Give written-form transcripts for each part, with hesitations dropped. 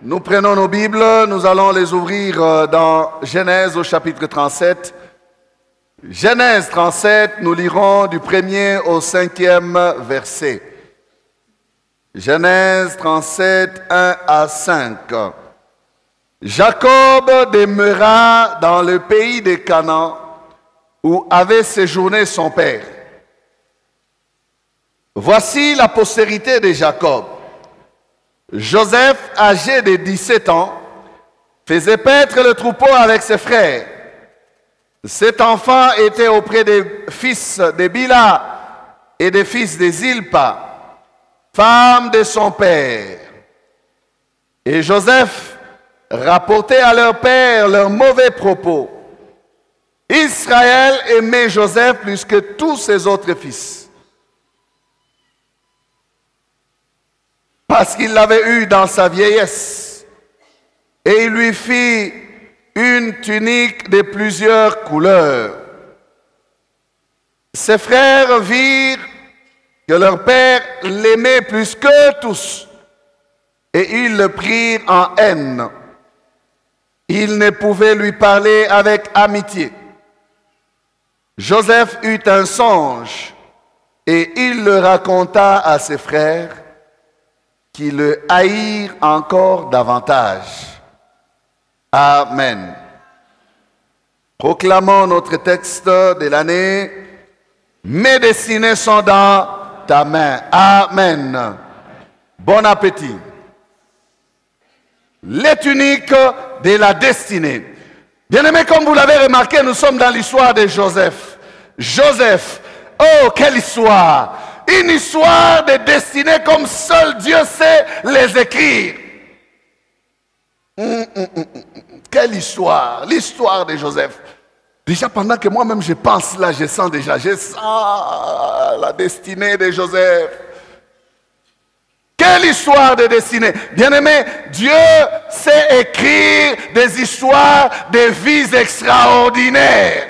Nous prenons nos Bibles, nous allons les ouvrir dans Genèse au chapitre 37. Genèse 37, nous lirons du 1er au 5e verset. Genèse 37, 1 à 5. Jacob demeura dans le pays de Canaan où avait séjourné son père. Voici la postérité de Jacob. Joseph, âgé de 17 ans, faisait paître le troupeau avec ses frères. Cet enfant était auprès des fils de Bila et des fils de Zilpa, femme de son père. Et Joseph rapportait à leur père leurs mauvais propos. Israël aimait Joseph plus que tous ses autres fils, parce qu'il l'avait eu dans sa vieillesse, et il lui fit une tunique de plusieurs couleurs. Ses frères virent que leur père l'aimait plus que tous, et ils le prirent en haine. Ils ne pouvaient lui parler avec amitié. Joseph eut un songe, et il le raconta à ses frères, qui le haïrent encore davantage. Amen. Proclamons notre texte de l'année. Mes destinées sont dans ta main. Amen. Bon appétit. Les tuniques de la destinée. Bien-aimés, comme vous l'avez remarqué, nous sommes dans l'histoire de Joseph. Joseph, oh, quelle histoire! Une histoire de destinée comme seul Dieu sait les écrire. Quelle histoire! L'histoire de Joseph. Déjà pendant que moi-même je pense là, je sens la destinée de Joseph. Quelle histoire de destinée! Bien-aimé, Dieu sait écrire des histoires de vies extraordinaires.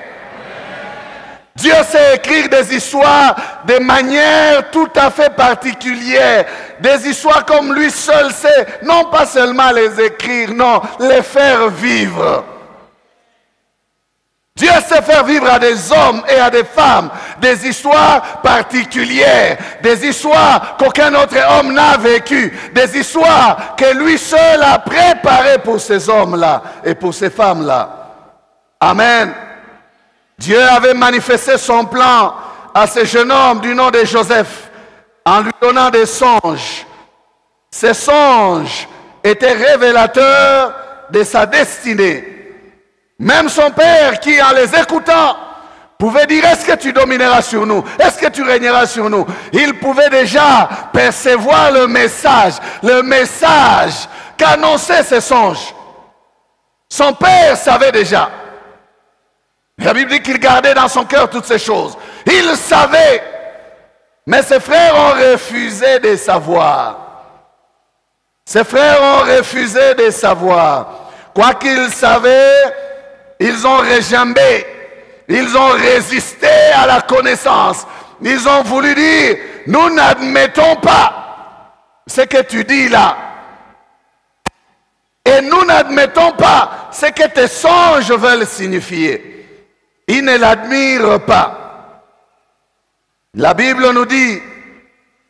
Dieu sait écrire des histoires de manière tout à fait particulière. Des histoires comme lui seul sait, non pas seulement les écrire, non, les faire vivre. Dieu sait faire vivre à des hommes et à des femmes des histoires particulières, des histoires qu'aucun autre homme n'a vécues, des histoires que lui seul a préparées pour ces hommes-là et pour ces femmes-là. Amen. Dieu avait manifesté son plan à ce jeune homme du nom de Joseph en lui donnant des songes. Ces songes étaient révélateurs de sa destinée. Même son père qui, en les écoutant, pouvait dire: est-ce que tu domineras sur nous? Est-ce que tu régneras sur nous? Il pouvait déjà percevoir le message qu'annonçaient ces songes. Son père savait déjà. La Bible dit qu'il gardait dans son cœur toutes ces choses. Il savait, mais ses frères ont refusé de savoir. Ses frères ont refusé de savoir. Quoi qu'ils savaient, ils ont rejambé. Ils ont résisté à la connaissance. Ils ont voulu dire: nous n'admettons pas ce que tu dis là. Et nous n'admettons pas ce que tes songes veulent signifier. Ils ne l'admirent pas. La Bible nous dit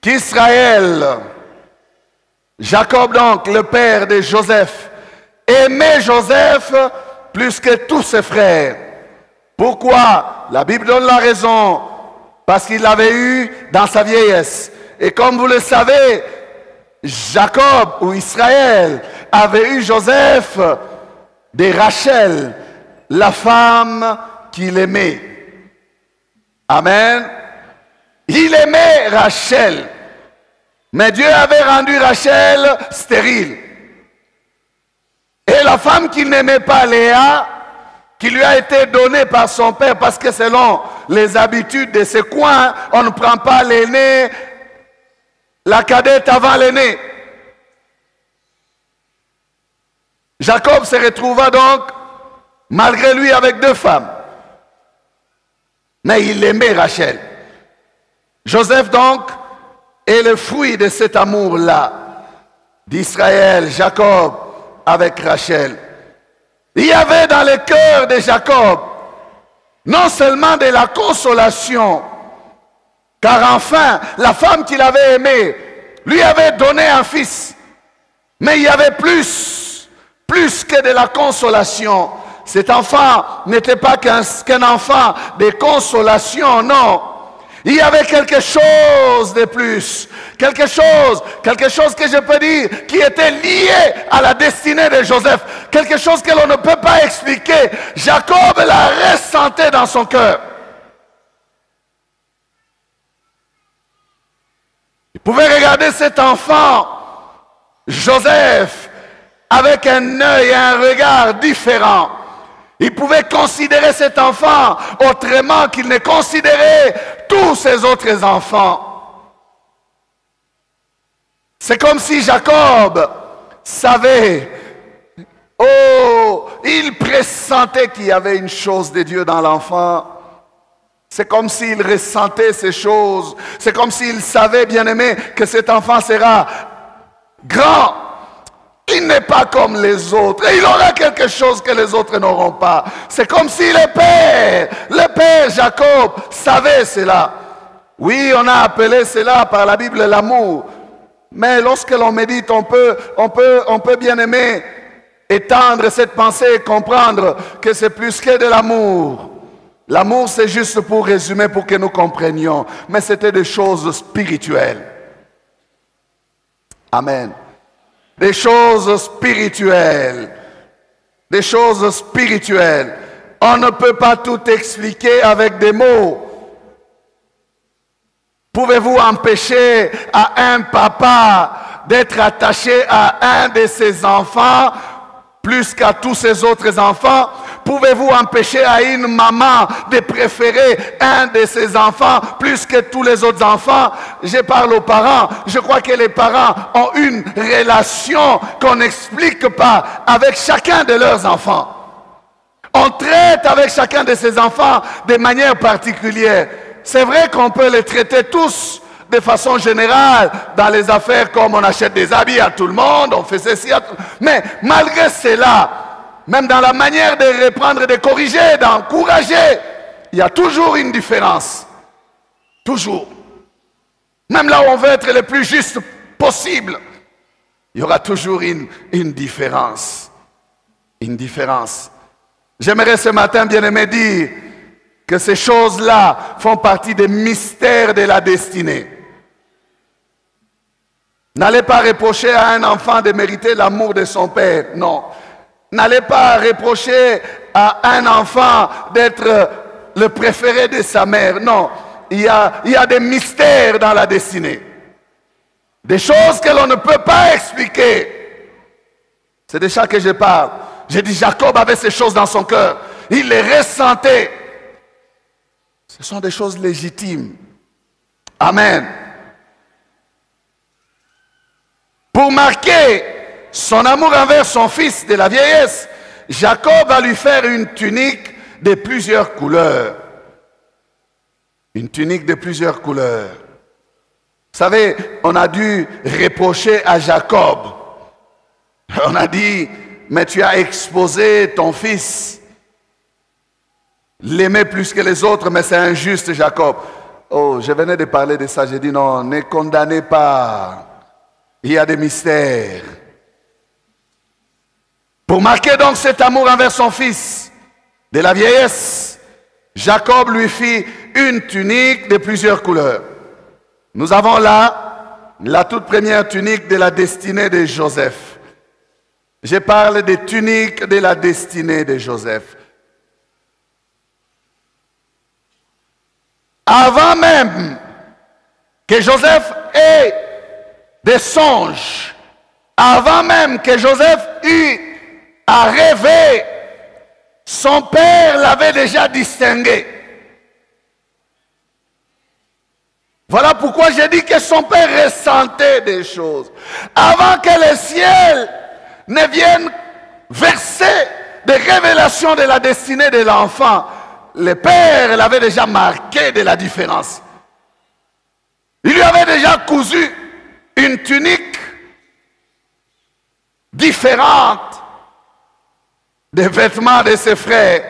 qu'Israël, Jacob donc, le père de Joseph, aimait Joseph plus que tous ses frères. Pourquoi? La Bible donne la raison. Parce qu'il l'avait eu dans sa vieillesse. Et comme vous le savez, Jacob ou Israël avait eu Joseph de Rachel, la femme qu'il aimait. Amen. Il aimait Rachel. Mais Dieu avait rendu Rachel stérile. Et la femme qu'il n'aimait pas, Léa, qui lui a été donnée par son père, parce que selon les habitudes de ce coin, on ne prend pas l'aîné, la cadette avant l'aîné. Jacob se retrouva donc, malgré lui, avec deux femmes. Mais il aimait Rachel. Joseph donc est le fruit de cet amour-là d'Israël, Jacob, avec Rachel. Il y avait dans le cœur de Jacob non seulement de la consolation, car enfin, la femme qu'il avait aimée lui avait donné un fils. Mais il y avait plus que de la consolation. Cet enfant n'était pas qu'un enfant de consolation, non. Il y avait quelque chose de plus, quelque chose que je peux dire qui était lié à la destinée de Joseph, quelque chose que l'on ne peut pas expliquer. Jacob l'a ressenti dans son cœur. Il pouvait regarder cet enfant, Joseph, avec un œil et un regard différent. Il pouvait considérer cet enfant autrement qu'il ne considérait tous ses autres enfants. C'est comme si Jacob savait, il pressentait qu'il y avait une chose de Dieu dans l'enfant. C'est comme s'il ressentait ces choses. C'est comme s'il savait, bien-aimé, que cet enfant sera grand. Il n'est pas comme les autres. Et il aura quelque chose que les autres n'auront pas. C'est comme si le père Jacob savait cela. Oui, on a appelé cela par la Bible l'amour. Mais lorsque l'on médite, on peut bien aimer, étendre cette pensée et comprendre que c'est plus que de l'amour. L'amour, c'est juste pour résumer, pour que nous comprenions. Mais c'était des choses spirituelles. Amen. Des choses spirituelles. Des choses spirituelles. On ne peut pas tout expliquer avec des mots. Pouvez-vous empêcher à un papa d'être attaché à un de ses enfants plus qu'à tous ses autres enfants? Pouvez-vous empêcher à une maman de préférer un de ses enfants plus que tous les autres enfants? Je parle aux parents. Je crois que les parents ont une relation qu'on n'explique pas avec chacun de leurs enfants. On traite avec chacun de ses enfants de manière particulière. C'est vrai qu'on peut les traiter tous de façon générale dans les affaires, comme on achète des habits à tout le monde, on fait ceci à tout le monde. Mais malgré cela, même dans la manière de reprendre, de corriger, d'encourager, il y a toujours une différence. Toujours. Même là où on veut être le plus juste possible, il y aura toujours une différence. Une différence. J'aimerais ce matin, bien-aimé, dire que ces choses-là font partie des mystères de la destinée. N'allez pas reprocher à un enfant de mériter l'amour de son père, non. N'allez pas reprocher à un enfant d'être le préféré de sa mère, non. Il y a des mystères dans la destinée. Des choses que l'on ne peut pas expliquer. C'est de ça que je parle. J'ai dit, Jacob avait ces choses dans son cœur. Il les ressentait. Ce sont des choses légitimes. Amen. Pour marquer son amour envers son fils de la vieillesse, Jacob va lui faire une tunique de plusieurs couleurs. Une tunique de plusieurs couleurs. Vous savez, on a dû reprocher à Jacob. On a dit, mais tu as exposé ton fils. L'aimer plus que les autres, mais c'est injuste, Jacob. Oh, je venais de parler de ça. J'ai dit non, ne condamnez pas. Il y a des mystères. Pour marquer donc cet amour envers son fils de la vieillesse, Jacob lui fit une tunique de plusieurs couleurs. Nous avons là la toute première tunique de la destinée de Joseph. Je parle des tuniques de la destinée de Joseph. Avant même que Joseph ait des songes, avant même que Joseph eût à rêver, son père l'avait déjà distingué. Voilà pourquoi j'ai dit que son père ressentait des choses. Avant que le ciel ne vienne verser des révélations de la destinée de l'enfant, le père l'avait déjà marqué de la différence. Il lui avait déjà cousu une tunique différente des vêtements de ses frères.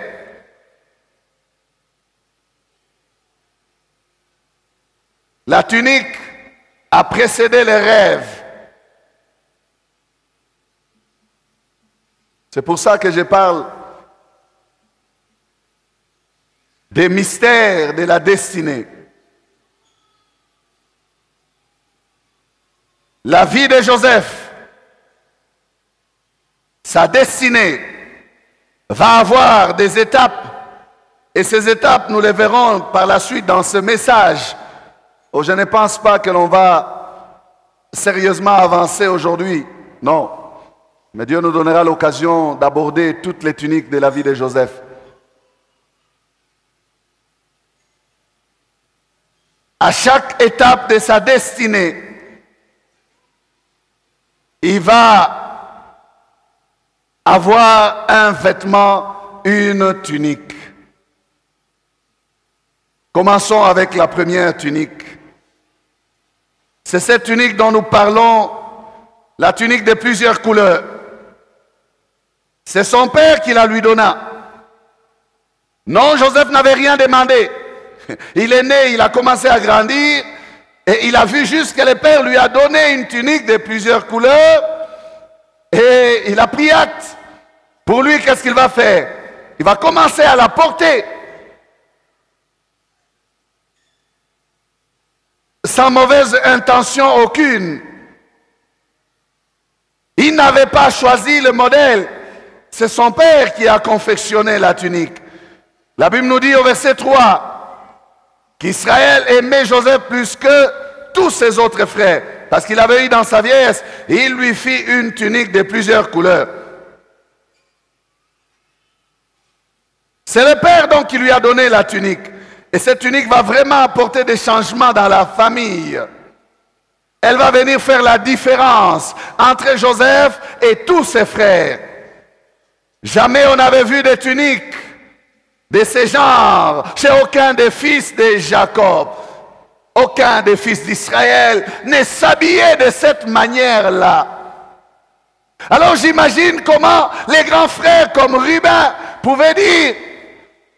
La tunique a précédé les rêves. C'est pour ça que je parle des mystères de la destinée. La vie de Joseph, sa destinée, va avoir des étapes. Et ces étapes, nous les verrons par la suite dans ce message. Oh, je ne pense pas que l'on va sérieusement avancer aujourd'hui. Non. Mais Dieu nous donnera l'occasion d'aborder toutes les tuniques de la vie de Joseph. À chaque étape de sa destinée, il va avoir un vêtement, une tunique. Commençons avec la première tunique. C'est cette tunique dont nous parlons, la tunique de plusieurs couleurs. C'est son père qui la lui donna. Non, Joseph n'avait rien demandé. Il est né, il a commencé à grandir, et il a vu juste que le père lui a donné une tunique de plusieurs couleurs, et il a pris acte. Pour lui, qu'est-ce qu'il va faire? Il va commencer à la porter. Sans mauvaise intention aucune. Il n'avait pas choisi le modèle. C'est son père qui a confectionné la tunique. La Bible nous dit au verset 3 qu'Israël aimait Joseph plus que tous ses autres frères, parce qu'il avait eu dans sa vieillesse, et il lui fit une tunique de plusieurs couleurs. C'est le père donc qui lui a donné la tunique. Et cette tunique va vraiment apporter des changements dans la famille. Elle va venir faire la différence entre Joseph et tous ses frères. Jamais on n'avait vu de tunique de ce genre chez aucun des fils de Jacob. Aucun des fils d'Israël ne s'habillait de cette manière-là. Alors j'imagine comment les grands frères comme Ruben pouvaient dire,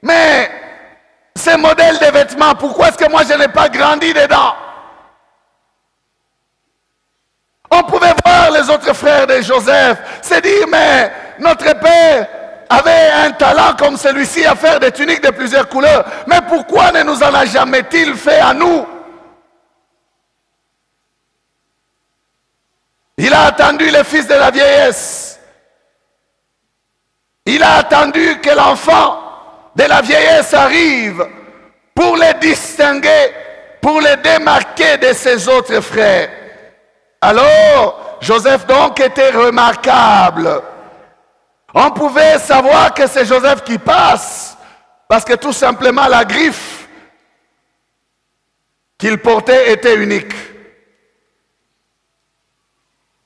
mais ces modèles de vêtements, pourquoi est-ce que moi je n'ai pas grandi dedans? On pouvait voir les autres frères de Joseph se dire, mais notre père avait un talent comme celui-ci à faire des tuniques de plusieurs couleurs. Mais pourquoi ne nous en a jamais-il fait à nous? Il a attendu les fils de la vieillesse. Il a attendu que l'enfant de la vieillesse arrive pour les distinguer, pour les démarquer de ses autres frères. Alors, Joseph donc était remarquable. On pouvait savoir que c'est Joseph qui passe, parce que tout simplement la griffe qu'il portait était unique.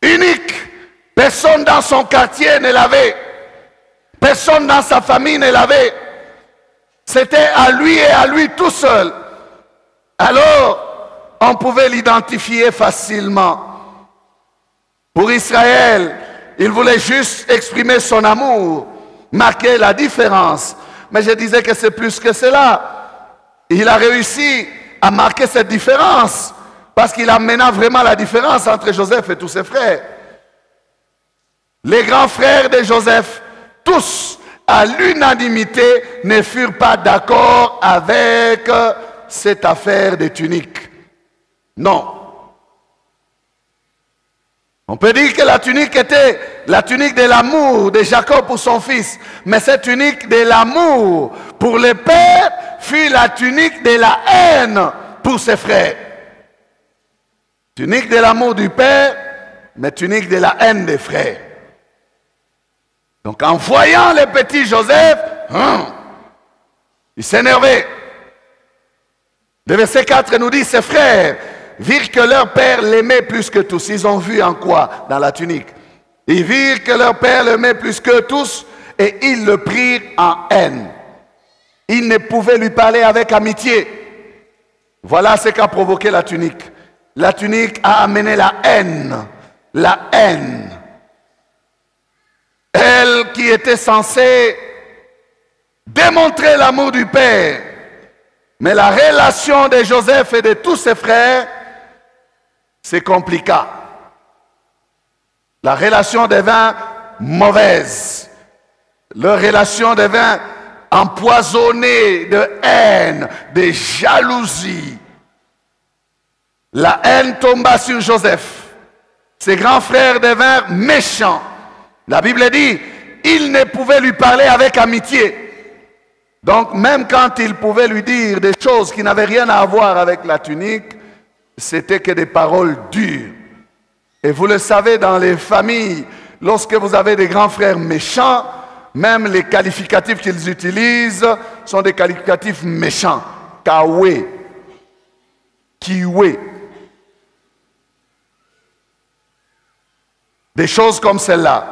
Unique. Personne dans son quartier ne l'avait. Personne dans sa famille ne l'avait. C'était à lui et à lui tout seul. Alors, on pouvait l'identifier facilement. Pour Israël, il voulait juste exprimer son amour, marquer la différence. Mais je disais que c'est plus que cela. Il a réussi à marquer cette différence parce qu'il amena vraiment la différence entre Joseph et tous ses frères. Les grands frères de Joseph, tous à l'unanimité, ne furent pas d'accord avec cette affaire des tuniques. Non. On peut dire que la tunique était la tunique de l'amour de Jacob pour son fils. Mais cette tunique de l'amour pour le père fut la tunique de la haine pour ses frères. Tunique de l'amour du père, mais tunique de la haine des frères. Donc en voyant le petit Joseph, il s'énervait. Le verset 4 nous dit, ses frères virent que leur père l'aimait plus que tous. Ils ont vu en quoi? Dans la tunique. Ils virent que leur père l'aimait plus que tous et ils le prirent en haine. Ils ne pouvaient lui parler avec amitié. Voilà ce qu'a provoqué la tunique. La tunique a amené la haine. La haine. qui était censé démontrer l'amour du Père. Mais la relation de Joseph et de tous ses frères, c'est compliqué. La relation devint mauvaise. Leur relation devint empoisonnée de haine, de jalousie. La haine tomba sur Joseph. Ses grands frères devinrent méchants. La Bible dit, ils ne pouvaient lui parler avec amitié. Donc même quand ils pouvaient lui dire des choses qui n'avaient rien à voir avec la tunique, c'était que des paroles dures. Et vous le savez, dans les familles, lorsque vous avez des grands frères méchants, même les qualificatifs qu'ils utilisent sont des qualificatifs méchants. Kawe, kiwe. Des choses comme celle-là.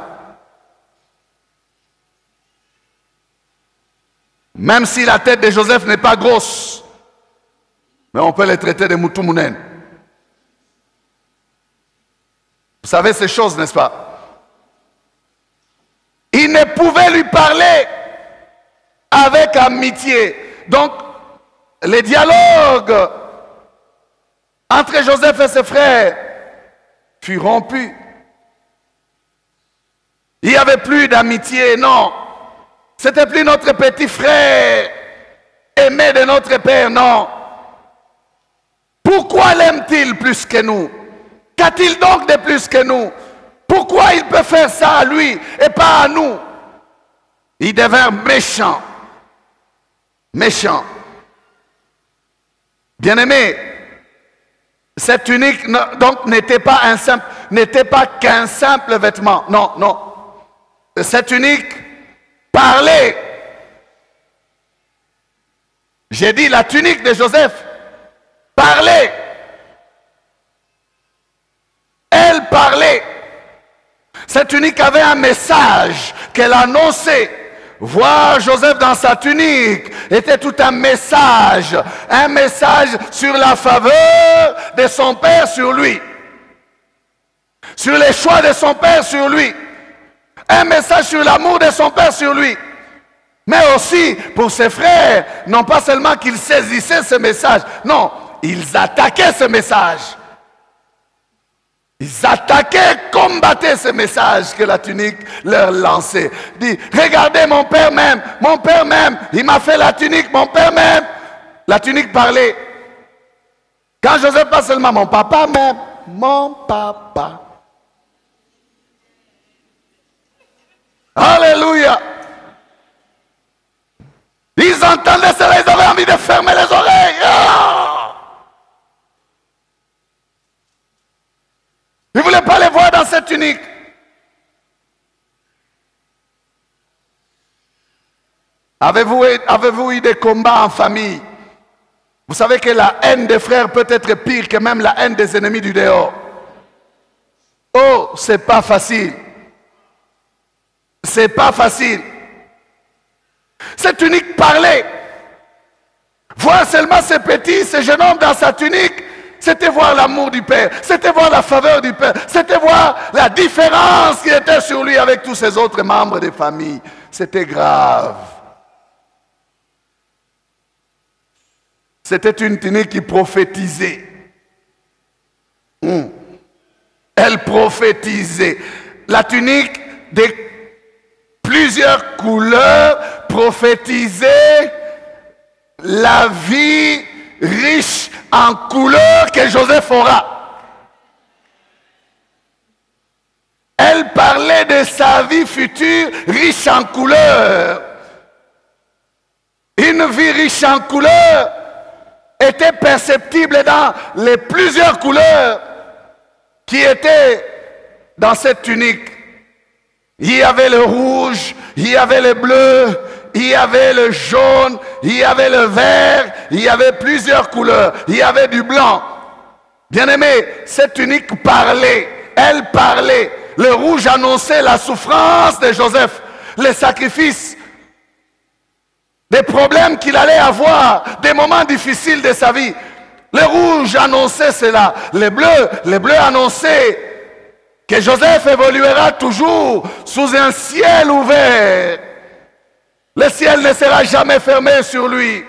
Même si la tête de Joseph n'est pas grosse, mais on peut les traiter de moutoumounen. Vous savez ces choses, n'est-ce pas? Il ne pouvait lui parler avec amitié. Donc, les dialogues entre Joseph et ses frères furent rompus. Il n'y avait plus d'amitié, non. C'était plus notre petit frère, aimé de notre Père, non. Pourquoi l'aime-t-il plus que nous? Qu'a-t-il donc de plus que nous? Pourquoi il peut faire ça à lui et pas à nous? Il devint méchant. Méchant. Bien-aimé, cette tunique donc n'était pas qu'un simple vêtement. Non, non. Cette tunique parlait. J'ai dit la tunique de Joseph parlait. Elle parlait. Cette tunique avait un message qu'elle annonçait. Voir Joseph dans sa tunique était tout un message sur la faveur de son père sur lui, sur les choix de son père sur lui, un message sur l'amour de son père sur lui, mais aussi pour ses frères, non pas seulement qu'ils saisissaient ce message, non, ils attaquaient ce message. Ils attaquaient, combattaient ce message que la tunique leur lançait. Dit, regardez mon père même, il m'a fait la tunique, mon père même. La tunique parlait. Quand Joseph, pas seulement mon papa même, mon papa. Alléluia. Ils entendaient cela, ils avaient envie de fermer les oreilles. Ah! Ils ne voulaient pas les voir dans cette tunique. Avez-vous eu des combats en famille? Vous savez que la haine des frères peut être pire que même la haine des ennemis du dehors. Oh, c'est pas facile. C'est pas facile. Cette tunique parlait. Voir seulement ces jeunes hommes dans sa tunique, c'était voir l'amour du Père, c'était voir la faveur du Père, c'était voir la différence qui était sur lui avec tous ses autres membres de famille. C'était grave. C'était une tunique qui prophétisait. Elle prophétisait. La tunique de plusieurs couleurs prophétisait la vie riche en couleurs que Joseph aura. Elle parlait de sa vie future riche en couleurs. Une vie riche en couleurs était perceptible dans les plusieurs couleurs qui étaient dans cette tunique. Il y avait le rouge, il y avait le bleu, il y avait le jaune, il y avait le vert, il y avait plusieurs couleurs, il y avait du blanc. Bien-aimé, cette tunique parlait, elle parlait. Le rouge annonçait la souffrance de Joseph, les sacrifices, des problèmes qu'il allait avoir, des moments difficiles de sa vie. Le rouge annonçait cela, le bleu annonçait que Joseph évoluera toujours sous un ciel ouvert. Le ciel ne sera jamais fermé sur lui.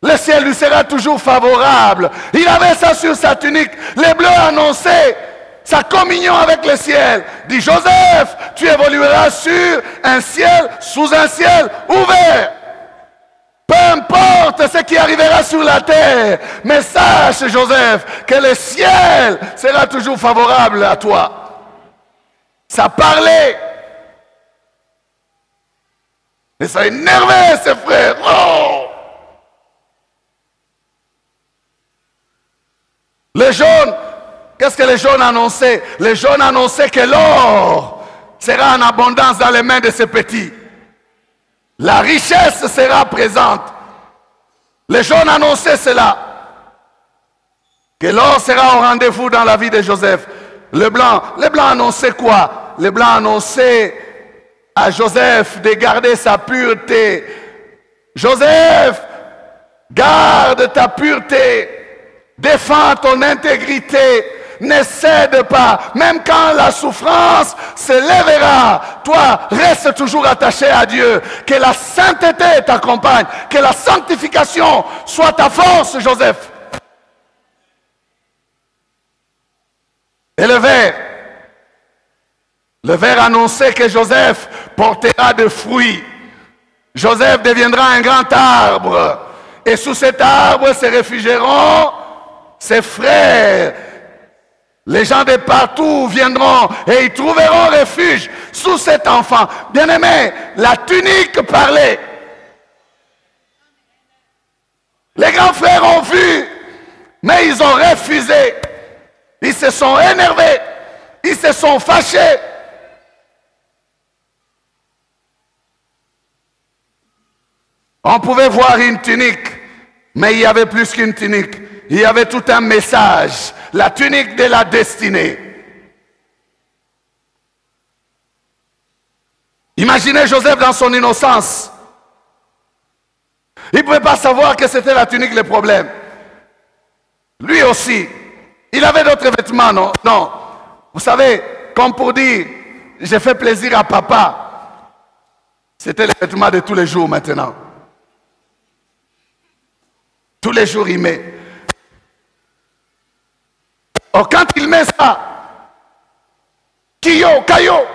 Le ciel lui sera toujours favorable. Il avait ça sur sa tunique. Les Bleus annonçaient sa communion avec le ciel. Dit Joseph, tu évolueras sur un ciel, sous un ciel ouvert. Peu importe ce qui arrivera sur la terre, mais sache Joseph que le ciel sera toujours favorable à toi. Ça parlait. Et ça énervait ses frères. Oh! Les jaunes, qu'est-ce que les jaunes annonçaient? Les jaunes annonçaient que l'or sera en abondance dans les mains de ces petits. La richesse sera présente. Les jaunes annonçaient cela. Que l'or sera au rendez-vous dans la vie de Joseph. Les blancs annonçaient quoi? Les blancs annonçaient à Joseph de garder sa pureté. Joseph, garde ta pureté. Défends ton intégrité. Ne cède pas. Même quand la souffrance se lèvera, toi, reste toujours attaché à Dieu. Que la sainteté t'accompagne. Que la sanctification soit ta force, Joseph. Et le ver annonçait que Joseph portera de fruits. Joseph deviendra un grand arbre. Et sous cet arbre se réfugieront ses frères. Les gens de partout viendront et ils trouveront refuge sous cet enfant. Bien-aimé, la tunique parlait. Les grands frères ont vu, mais ils ont refusé. Ils se sont énervés. Ils se sont fâchés. On pouvait voir une tunique, mais il y avait plus qu'une tunique. Il y avait tout un message. La tunique de la destinée. Imaginez Joseph dans son innocence. Il ne pouvait pas savoir que c'était la tunique le problème. Lui aussi. Il avait d'autres vêtements, non? Non. Vous savez, comme pour dire, j'ai fait plaisir à papa. C'était les vêtements de tous les jours maintenant. Tous les jours, il met. Or, quand il met ça, Kiyo, Kayo,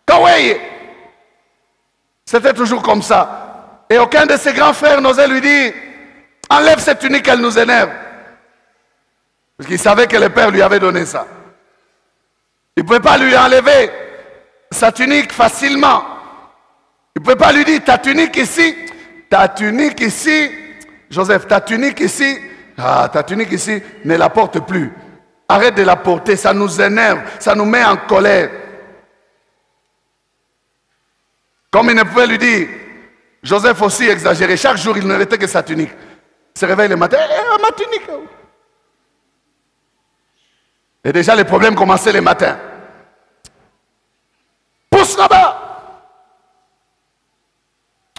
Kaweye, c'était toujours comme ça. Et aucun de ses grands frères n'osait lui dire, enlève cette tunique, elle nous énerve. Parce qu'il savait que le père lui avait donné ça. Il ne pouvait pas lui enlever sa tunique facilement. Il ne pouvait pas lui dire, ta tunique ici, Joseph, ta tunique ici, ta tunique ici, ne la porte plus. Arrête de la porter, ça nous énerve, ça nous met en colère. Comme il ne pouvait lui dire, Joseph aussi exagéré, chaque jour il ne mettait que sa tunique. Il se réveille le matin, ma tunique. Et déjà les problèmes commençaient le matin. Pousse là-bas.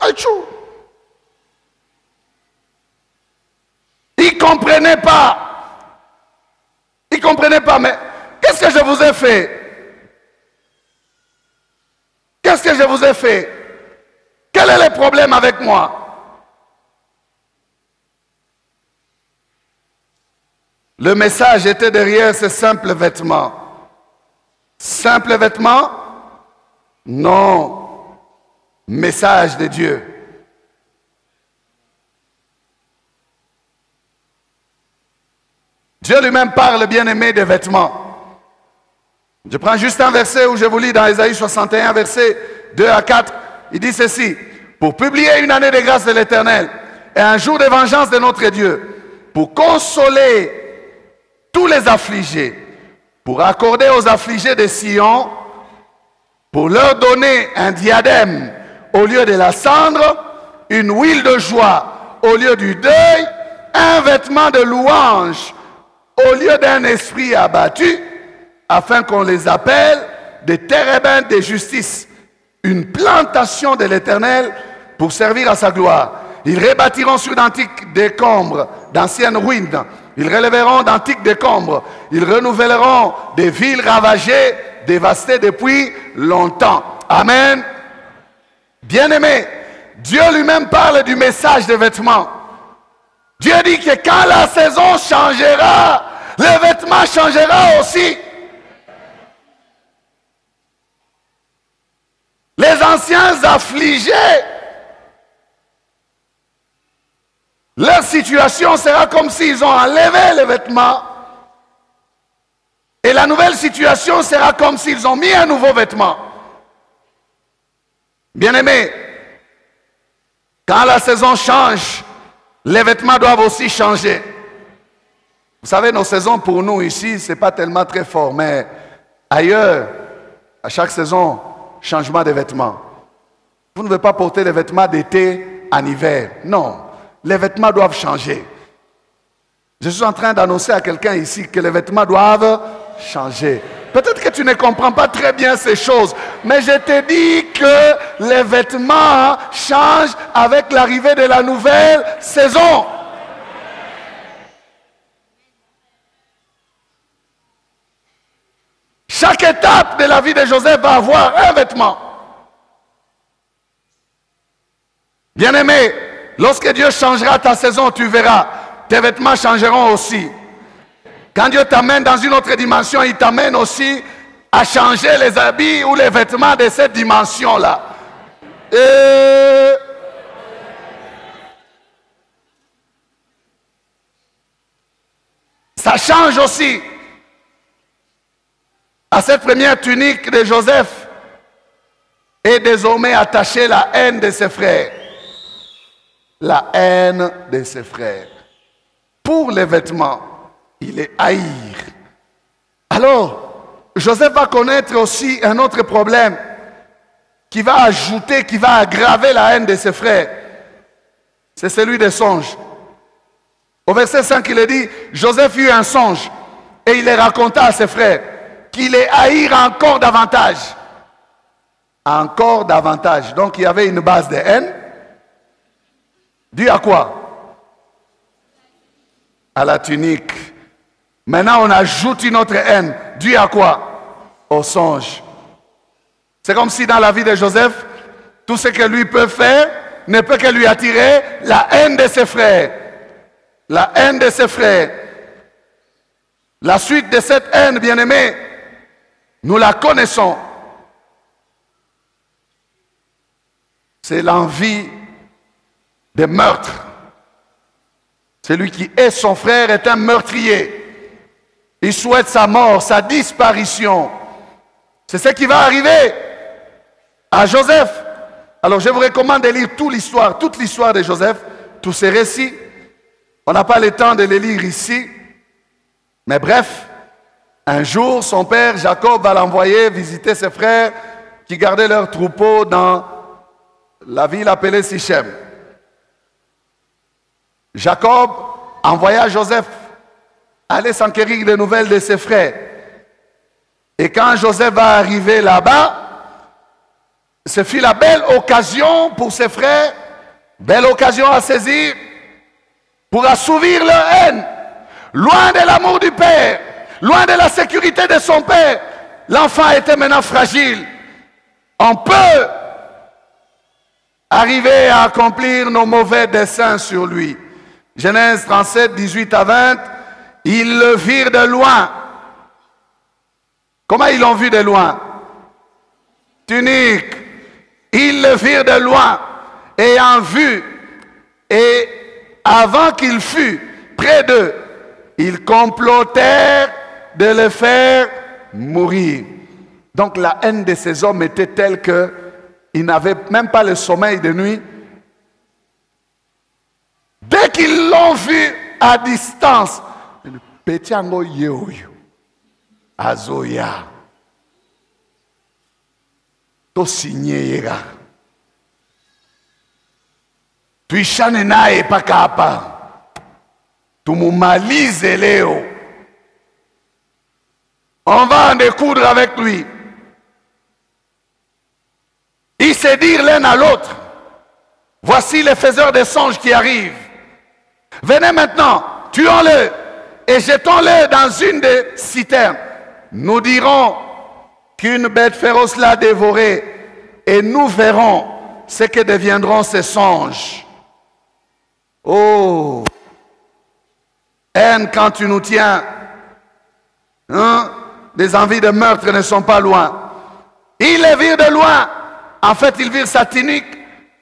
Aïchou. Il ne comprenait pas. Il ne comprenait pas, mais qu'est-ce que je vous ai fait? Qu'est-ce que je vous ai fait? Quel est le problème avec moi? Le message était derrière ces simples vêtements. Simples vêtements? Non. Message de Dieu. Dieu lui-même parle, bien-aimé, des vêtements. Je prends juste un verset où je vous lis dans Ésaïe 61, versets 2 à 4. Il dit ceci: pour publier une année de grâce de l'Éternel et un jour de vengeance de notre Dieu, pour consoler tous les affligés, pour accorder aux affligés de Sion, pour leur donner un diadème au lieu de la cendre, une huile de joie au lieu du deuil, un vêtement de louange au lieu d'un esprit abattu, afin qu'on les appelle des térébintes de justice, une plantation de l'Éternel pour servir à sa gloire. Ils rebâtiront sur d'antiques décombres, d'anciennes ruines, Ils relèveront d'antiques décombres. Ils renouvelleront des villes ravagées, dévastées depuis longtemps. Amen. Bien-aimés, Dieu lui-même parle du message des vêtements. Dieu dit que quand la saison changera, les vêtements changeront aussi. Les anciens affligés, leur situation sera comme s'ils ont enlevé les vêtements. Et la nouvelle situation sera comme s'ils ont mis un nouveau vêtement. Bien-aimés, quand la saison change, les vêtements doivent aussi changer. Vous savez, nos saisons pour nous ici, ce n'est pas tellement très fort, mais ailleurs, à chaque saison, changement de vêtements. Vous ne devez pas porter les vêtements d'été en hiver. Non, les vêtements doivent changer. Je suis en train d'annoncer à quelqu'un ici que les vêtements doivent changer. Peut-être que tu ne comprends pas très bien ces choses, mais je te dis que les vêtements changent avec l'arrivée de la nouvelle saison. Chaque étape de la vie de Joseph va avoir un vêtement. Bien-aimé, lorsque Dieu changera ta saison, tu verras, tes vêtements changeront aussi. Quand Dieu t'amène dans une autre dimension, il t'amène aussi à changer les habits ou les vêtements de cette dimension-là. Ça change aussi. À cette première tunique de Joseph est désormais attachée la haine de ses frères. La haine de ses frères. Pour les vêtements, il est haïr. Alors, Joseph va connaître aussi un autre problème qui va ajouter, qui va aggraver la haine de ses frères. C'est celui des songes. Au verset 5, il est dit, Joseph eut un songe et il les raconta à ses frères qu'il les haïr encore davantage. Encore davantage. Donc il y avait une base de haine. Dû à quoi? À la tunique. Maintenant on ajoute une autre haine. Dû à quoi? Au songe. C'est comme si dans la vie de Joseph, tout ce que lui peut faire ne peut que lui attirer la haine de ses frères. La haine de ses frères. La suite de cette haine, bien-aimée, nous la connaissons. C'est l'envie de meurtre. Celui qui est son frère est un meurtrier. Il souhaite sa mort, sa disparition. C'est ce qui va arriver à Joseph. Alors je vous recommande de lire toute l'histoire de Joseph, tous ces récits. On n'a pas le temps de les lire ici. Mais bref, un jour, son père Jacob va l'envoyer visiter ses frères qui gardaient leurs troupeaux dans la ville appelée Sichem. Jacob envoya Joseph aller s'enquérir des nouvelles de ses frères. Et quand Joseph va arriver là-bas, ce fut la belle occasion pour ses frères, belle occasion à saisir pour assouvir leur haine. Loin de l'amour du père, loin de la sécurité de son père, l'enfant était maintenant fragile. On peut arriver à accomplir nos mauvais desseins sur lui. Genèse 37, 18 à 20, ils le virent de loin. Comment ils l'ont vu de loin? Tunique. Ils le virent de loin, ayant vu, et avant qu'il fût près d'eux, ils complotèrent de le faire mourir. Donc la haine de ces hommes était telle qu'ils n'avaient même pas le sommeil de nuit. Dès qu'ils l'ont vu à distance, Petiango Yeoyo, Azoya, to signera. Tuishane naye paka hapa. Tumumalize leo. On va en découdre avec lui. Ils se dirent l'un à l'autre, voici les faiseurs de songes qui arrivent. Venez maintenant, tuons-le et jetons-les dans une des citernes. Nous dirons qu'une bête féroce l'a dévoré et nous verrons ce que deviendront ces songes. Oh, haine quand tu nous tiens, hein? Les envies de meurtre ne sont pas loin. Ils les virent de loin. En fait, ils virent sa tunique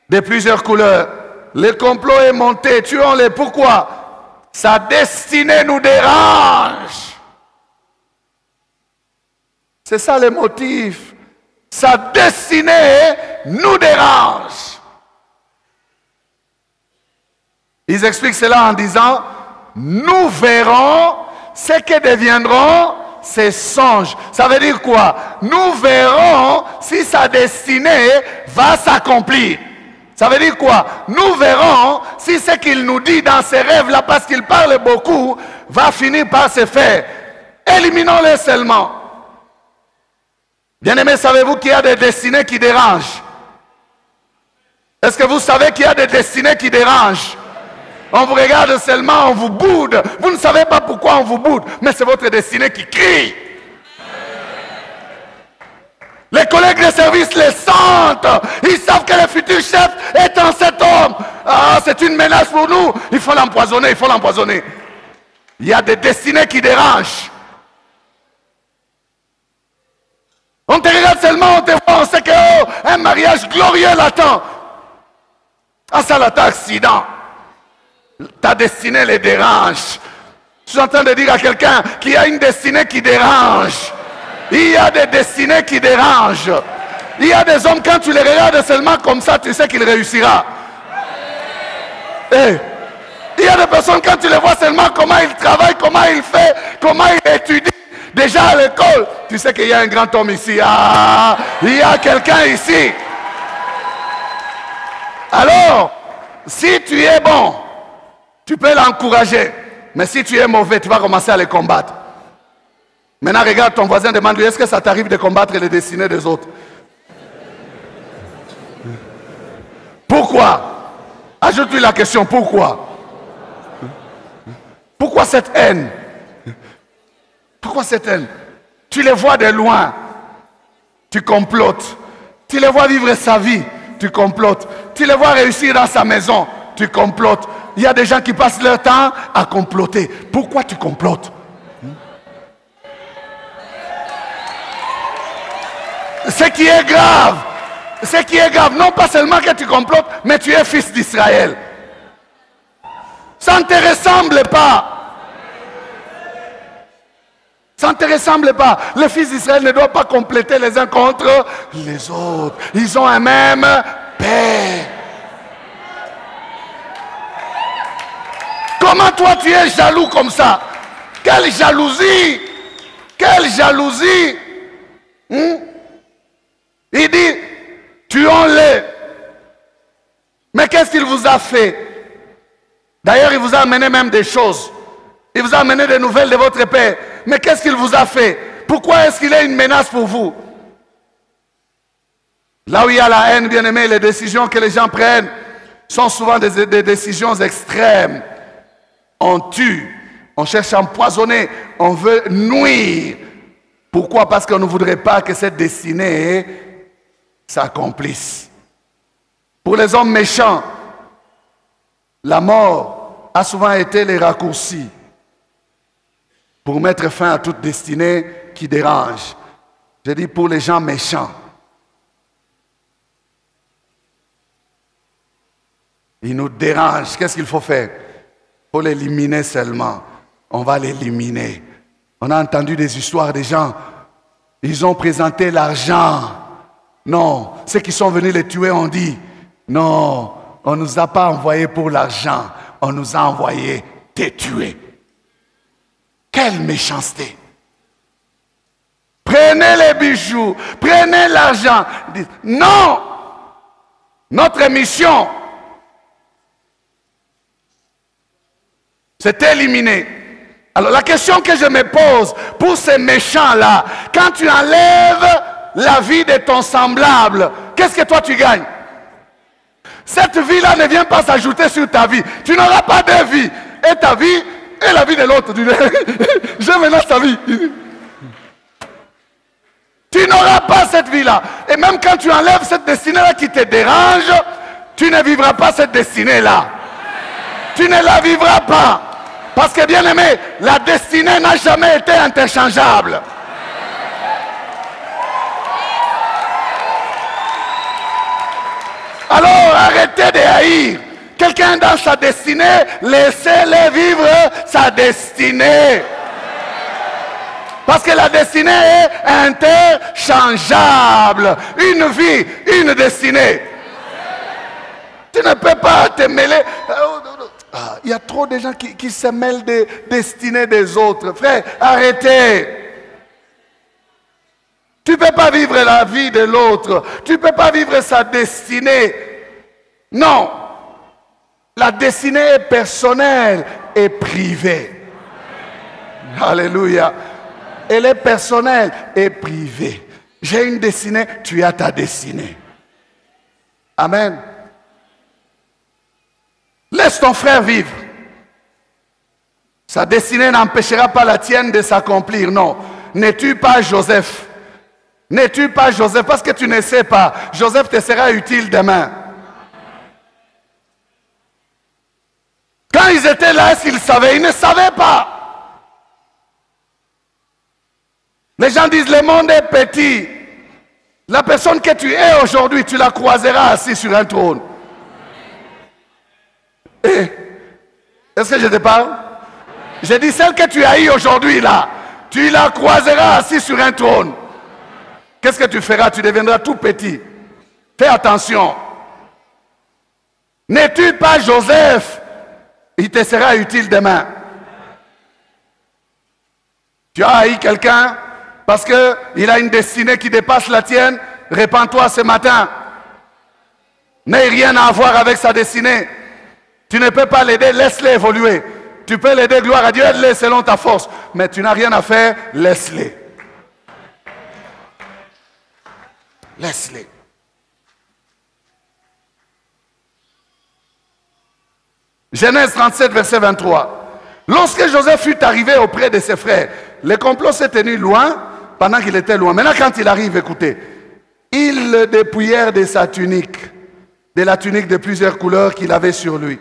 de plusieurs couleurs. Le complot est monté, tuons-les. Pourquoi? Sa destinée nous dérange. C'est ça le motif. Sa destinée nous dérange. Ils expliquent cela en disant, nous verrons ce que deviendront ces songes. Ça veut dire quoi? Nous verrons si sa destinée va s'accomplir. Ça veut dire quoi? Nous verrons si ce qu'il nous dit dans ses rêves-là, parce qu'il parle beaucoup, va finir par se faire. Éliminons-les seulement. Bien-aimés, savez-vous qu'il y a des destinées qui dérangent? Est-ce que vous savez qu'il y a des destinées qui dérangent? On vous regarde seulement, on vous boude. Vous ne savez pas pourquoi on vous boude, mais c'est votre destinée qui crie. Les collègues de service les sentent. Ils savent que le futur chef est en cet homme. Ah, c'est une menace pour nous. Il faut l'empoisonner, il faut l'empoisonner. Il y a des destinées qui dérangent. On te regarde seulement, on te voit, on sait que oh, un mariage glorieux l'attend. Ah, ça l'attend accident. Ta destinée les dérange. Je suis en train de dire à quelqu'un qu'il y a une destinée qui dérange. Il y a des destinées qui dérangent. Il y a des hommes, quand tu les regardes seulement comme ça, tu sais qu'il réussira. Hey. Il y a des personnes, quand tu les vois seulement comment ils travaillent, comment ils font, comment ils étudient, déjà à l'école, tu sais qu'il y a un grand homme ici. Ah, il y a quelqu'un ici. Alors, si tu es bon, tu peux l'encourager. Mais si tu es mauvais, tu vas commencer à les combattre. Maintenant, regarde ton voisin, demande-lui, est-ce que ça t'arrive de combattre les destinées des autres? Pourquoi? Ajoute-lui la question, pourquoi? Pourquoi cette haine? Pourquoi cette haine? Tu les vois de loin, tu complotes. Tu les vois vivre sa vie, tu complotes. Tu les vois réussir dans sa maison, tu complotes. Il y a des gens qui passent leur temps à comploter. Pourquoi tu complotes? Ce qui est grave, non pas seulement que tu complotes, mais tu es fils d'Israël. Ça ne te ressemble pas. Ça ne te ressemble pas. Les fils d'Israël ne doivent pas compléter les uns contre les autres. Ils ont un même père. Comment toi tu es jaloux comme ça? Quelle jalousie! Quelle jalousie! Il dit, tuons-les. Mais qu'est-ce qu'il vous a fait? D'ailleurs, il vous a amené même des choses. Il vous a amené des nouvelles de votre père. Mais qu'est-ce qu'il vous a fait? Pourquoi est-ce qu'il est une menace pour vous? Là où il y a la haine, bien aimé, les décisions que les gens prennent sont souvent des décisions extrêmes. On tue, on cherche à empoisonner, on veut nuire. Pourquoi? Parce qu'on ne voudrait pas que cette destinée s'accomplisse. Pour les hommes méchants, la mort a souvent été les raccourcis pour mettre fin à toute destinée qui dérange. Je dis pour les gens méchants. Ils nous dérangent. Qu'est-ce qu'il faut faire? Il faut l'éliminer seulement. On va l'éliminer. On a entendu des histoires des gens. Ils ont présenté l'argent. Non, ceux qui sont venus les tuer ont dit, non, on ne nous a pas envoyés pour l'argent, on nous a envoyés te tuer. Quelle méchanceté! Prenez les bijoux, prenez l'argent. Non! Notre mission, c'est éliminer. Alors la question que je me pose pour ces méchants-là, quand tu enlèves la vie de ton semblable, qu'est-ce que toi tu gagnes? Cette vie-là ne vient pas s'ajouter sur ta vie. Tu n'auras pas de vie. Et ta vie, et la vie de l'autre. Je menace ta vie. Tu n'auras pas cette vie-là. Et même quand tu enlèves cette destinée-là qui te dérange, tu ne vivras pas cette destinée-là. Tu ne la vivras pas. Parce que, bien aimé, la destinée n'a jamais été interchangeable. Alors, arrêtez de haïr. Quelqu'un dans sa destinée, laissez-le vivre sa destinée. Parce que la destinée est interchangeable. Une vie, une destinée. Tu ne peux pas te mêler. Il y a trop de gens qui se mêlent des destinées des autres. Frère, arrêtez. Tu ne peux pas vivre la vie de l'autre. Tu ne peux pas vivre sa destinée. Non. La destinée est personnelle et privée. Alléluia. Elle est personnelle et privée. J'ai une destinée, tu as ta destinée. Amen. Laisse ton frère vivre. Sa destinée n'empêchera pas la tienne de s'accomplir. Non. Ne tue pas Joseph. Ne tue pas Joseph parce que tu ne sais pas. Joseph te sera utile demain. Quand ils étaient là, est-ce qu'ils savaient? Ils ne savaient pas. Les gens disent le monde est petit. La personne que tu es aujourd'hui, tu la croiseras assis sur un trône. Est-ce que je te parle? J'ai dit celle que tu as eue aujourd'hui là, tu la croiseras assis sur un trône. Qu'est-ce que tu feras? Tu deviendras tout petit. Fais attention. Ne tue pas Joseph. Il te sera utile demain. Tu as haï quelqu'un parce qu'il a une destinée qui dépasse la tienne. Répands-toi ce matin. N'aie rien à voir avec sa destinée. Tu ne peux pas l'aider, laisse-le évoluer. Tu peux l'aider, gloire à Dieu, aide-le selon ta force. Mais tu n'as rien à faire, laisse-le. Laisse-le. Genèse 37, verset 23. Lorsque Joseph fut arrivé auprès de ses frères, le complot s'est tenu loin pendant qu'il était loin. Maintenant, quand il arrive, écoutez, ils le dépouillèrent de sa tunique, de la tunique de plusieurs couleurs qu'il avait sur lui.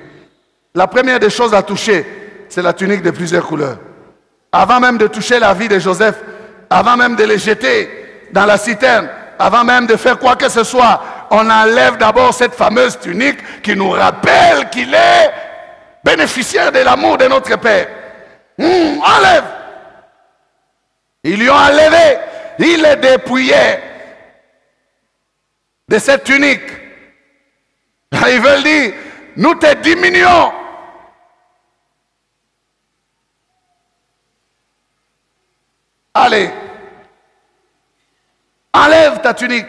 La première des choses à toucher, c'est la tunique de plusieurs couleurs. Avant même de toucher la vie de Joseph, avant même de les jeter dans la citerne, avant même de faire quoi que ce soit, on enlève d'abord cette fameuse tunique qui nous rappelle qu'il est bénéficiaire de l'amour de notre Père. Enlève. Ils lui ont enlevé, ils le dépouillaient de cette tunique. Ils veulent dire, nous te diminuons. Allez, enlève ta tunique.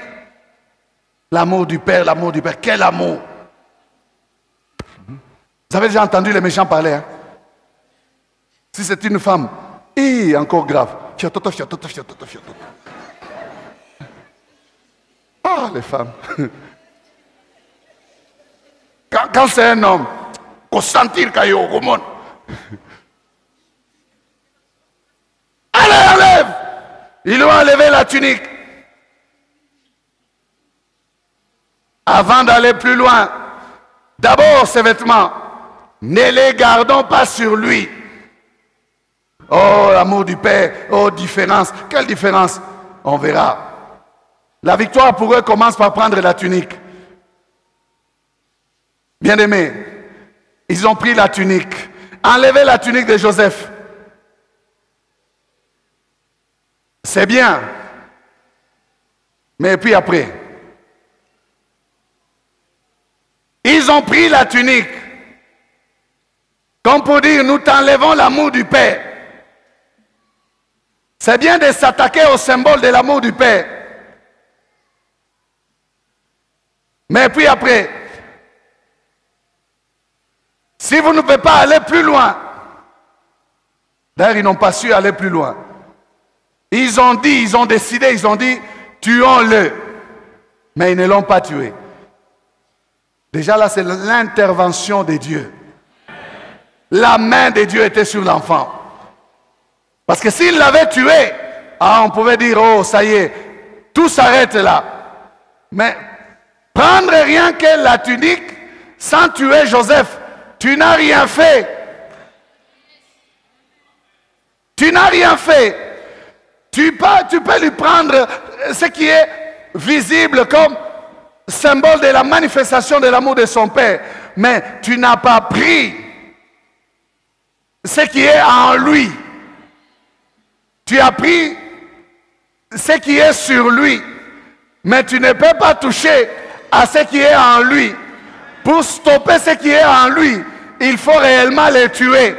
L'amour du Père, quel amour. Vous avez déjà entendu les méchants parler, hein? Si c'est une femme, encore grave. Fiatoto, fiatoto, fiatoto, fiatoto. Ah, les femmes. Quand c'est un homme, qu'on sentir qu'il y a au monde. Allez, enlève. Ils lui ont enlevé la tunique. Avant d'aller plus loin, d'abord ses vêtements, ne les gardons pas sur lui. Oh, l'amour du Père, oh, différence. Quelle différence? On verra. La victoire pour eux commence par prendre la tunique. Bien-aimés, ils ont pris la tunique. Enlevez la tunique de Joseph. C'est bien. Mais puis après, ils ont pris la tunique. Comme pour dire, nous t'enlevons l'amour du Père. C'est bien de s'attaquer au symbole de l'amour du Père. Mais puis après, si vous ne pouvez pas aller plus loin, d'ailleurs ils n'ont pas su aller plus loin. Ils ont dit, ils ont décidé, ils ont dit, tuons-le. Mais ils ne l'ont pas tué. Déjà là, c'est l'intervention de Dieu. la main de Dieu était sur l'enfant. Parce que s'il l'avait tué, on pouvait dire, oh, ça y est, tout s'arrête là. Mais prendre rien que la tunique sans tuer Joseph, tu n'as rien fait. Tu n'as rien fait. Tu peux lui prendre ce qui est visible comme symbole de la manifestation de l'amour de son père. Mais tu n'as pas pris ce qui est en lui. Tu as pris ce qui est sur lui. Mais tu ne peux pas toucher à ce qui est en lui. Pour stopper ce qui est en lui, il faut réellement le tuer.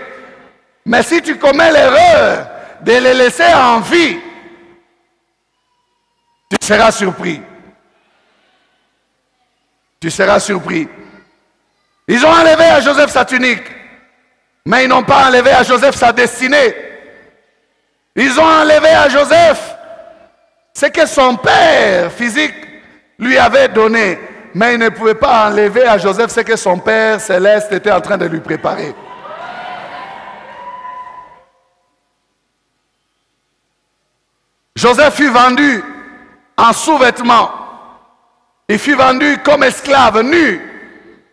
Mais si tu commets l'erreur de les laisser en vie, tu seras surpris. Tu seras surpris. Ils ont enlevé à Joseph sa tunique, mais ils n'ont pas enlevé à Joseph sa destinée. Ils ont enlevé à Joseph ce que son père physique lui avait donné, mais ils ne pouvaient pas enlever à Joseph ce que son père céleste était en train de lui préparer. Joseph fut vendu en sous-vêtements. Il fut vendu comme esclave, nu,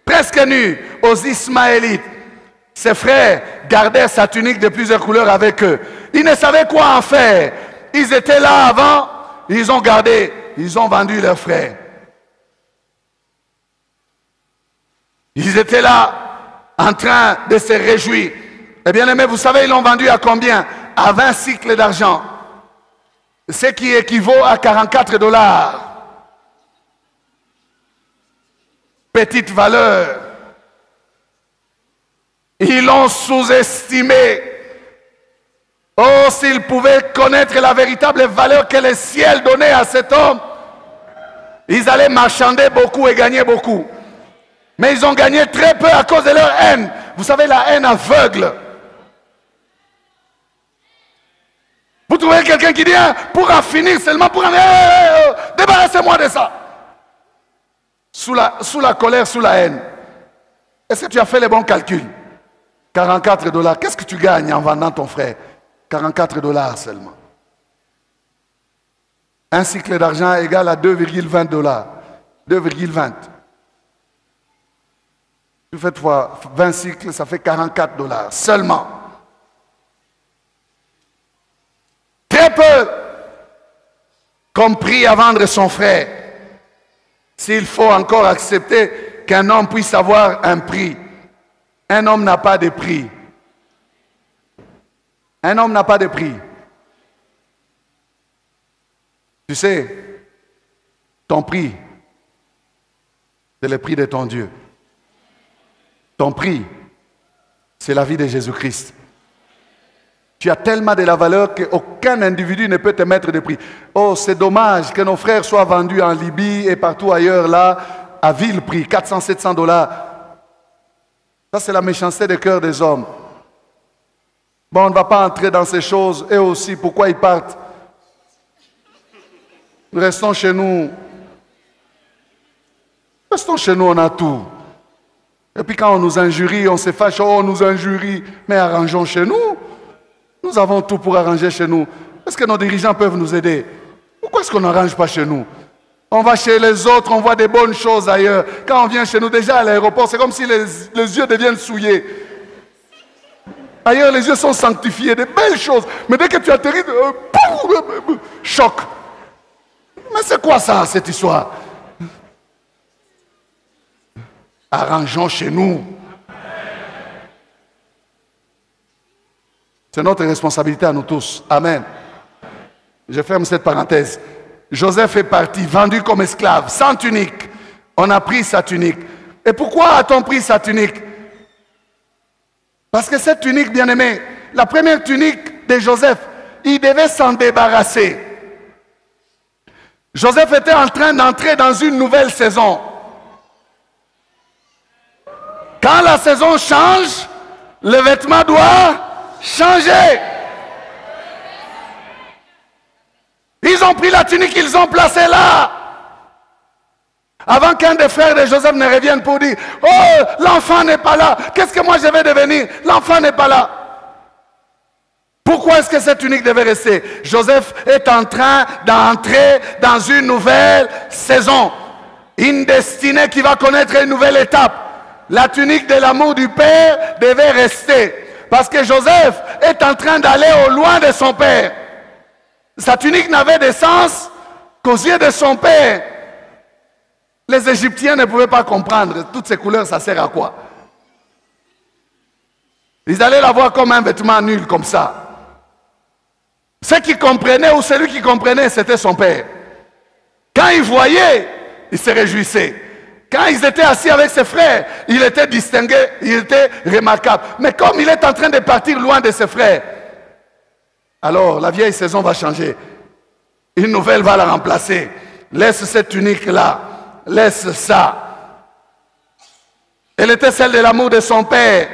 presque nu, aux Ismaélites. Ses frères gardèrent sa tunique de plusieurs couleurs avec eux. Ils ne savaient quoi en faire. Ils étaient là avant, ils ont gardé, ils ont vendu leurs frères. Ils étaient là en train de se réjouir. Eh bien aimé, vous savez, ils l'ont vendu à combien? À 20 cycles d'argent. Ce qui équivaut à 44 $. Petite valeur. Ils l'ont sous-estimé. Oh, s'ils pouvaient connaître la véritable valeur que le ciel donnait à cet homme, ils allaient marchander beaucoup et gagner beaucoup. Mais ils ont gagné très peu à cause de leur haine. Vous savez, la haine aveugle. Vous trouvez quelqu'un qui dit, pour en finir seulement, pour en... débarrassez-moi de ça. Sous la colère, sous la haine. Est-ce que tu as fait les bons calculs? 44 $. Qu'est-ce que tu gagnes en vendant ton frère? 44 $ seulement. Un cycle d'argent égale à 2,20 $. 2,20. Tu fais fois 20 cycles, ça fait 44 $ seulement. Très peu compris à vendre son frère. S'il faut encore accepter qu'un homme puisse avoir un prix. Un homme n'a pas de prix. Un homme n'a pas de prix. Tu sais, ton prix, c'est le prix de ton Dieu. Ton prix, c'est la vie de Jésus-Christ. Tu as tellement de la valeur qu'aucun individu ne peut te mettre de prix. Oh, c'est dommage que nos frères soient vendus en Libye et partout ailleurs là, à vil prix, 400, 700 $. Ça, c'est la méchanceté des cœurs des hommes. Bon, on ne va pas entrer dans ces choses. Et aussi, pourquoi ils partent? Nous restons chez nous. Restons chez nous, on a tout. Et puis quand on nous injurie, on se fâche, oh, on nous injurie. Mais arrangeons chez nous. Nous avons tout pour arranger chez nous. Est-ce que nos dirigeants peuvent nous aider? Pourquoi est-ce qu'on n'arrange pas chez nous? On va chez les autres, on voit des bonnes choses ailleurs. Quand on vient chez nous, déjà à l'aéroport, c'est comme si les yeux deviennent souillés. Ailleurs, les yeux sont sanctifiés, des belles choses. Mais dès que tu atterris, choc. Mais c'est quoi ça, cette histoire? Arrangeons chez nous. C'est notre responsabilité à nous tous. Amen. Je ferme cette parenthèse. Joseph est parti, vendu comme esclave, sans tunique. On a pris sa tunique. Et pourquoi a-t-on pris sa tunique? Parce que cette tunique, bien-aimée, la première tunique de Joseph, il devait s'en débarrasser. Joseph était en train d'entrer dans une nouvelle saison. Quand la saison change, le vêtement doit changer. Ils ont pris la tunique, ils ont placé là. Avant qu'un des frères de Joseph ne revienne pour dire, oh, l'enfant n'est pas là. Qu'est-ce que moi je vais devenir? L'enfant n'est pas là. Pourquoi est-ce que cette tunique devait rester? Joseph est en train d'entrer dans une nouvelle saison. Une destinée qui va connaître une nouvelle étape. La tunique de l'amour du Père devait rester. Parce que Joseph est en train d'aller au loin de son Père. Sa tunique n'avait de sens qu'aux yeux de son Père. Les Égyptiens ne pouvaient pas comprendre. Toutes ces couleurs, ça sert à quoi? Ils allaient la voir comme un vêtement nul, comme ça. Ceux qui comprenaient, ou celui qui comprenait, c'était son Père. Quand il voyait, il se réjouissait. Quand ils étaient assis avec ses frères, il était distingué, il était remarquable. Mais comme il est en train de partir loin de ses frères, alors la vieille saison va changer. Une nouvelle va la remplacer. Laisse cette tunique-là. Laisse ça. Elle était celle de l'amour de son père.